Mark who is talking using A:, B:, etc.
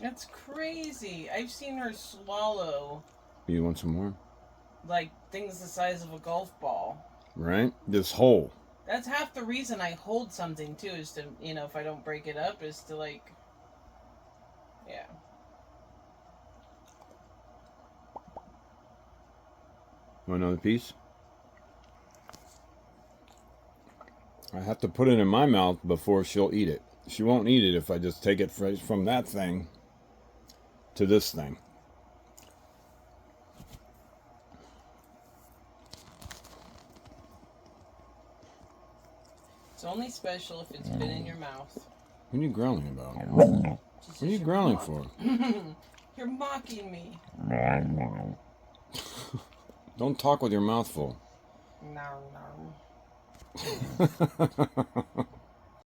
A: That's crazy. I've seen her swallow
B: You want some more?
A: like things the size of a golf ball.
B: Right? This whole.
A: That's half the reason I hold something too, is to, if I don't break it up, is to like, yeah.
B: Want another piece? I have to put it in my mouth before she'll eat it. She won't eat it if I just take it from that thing to this thing.
A: It's only special if it's been in your mouth.
B: What are you growling about? What are you growling for?
A: You're mocking me.
B: Don't talk with your mouth full.
A: No, no.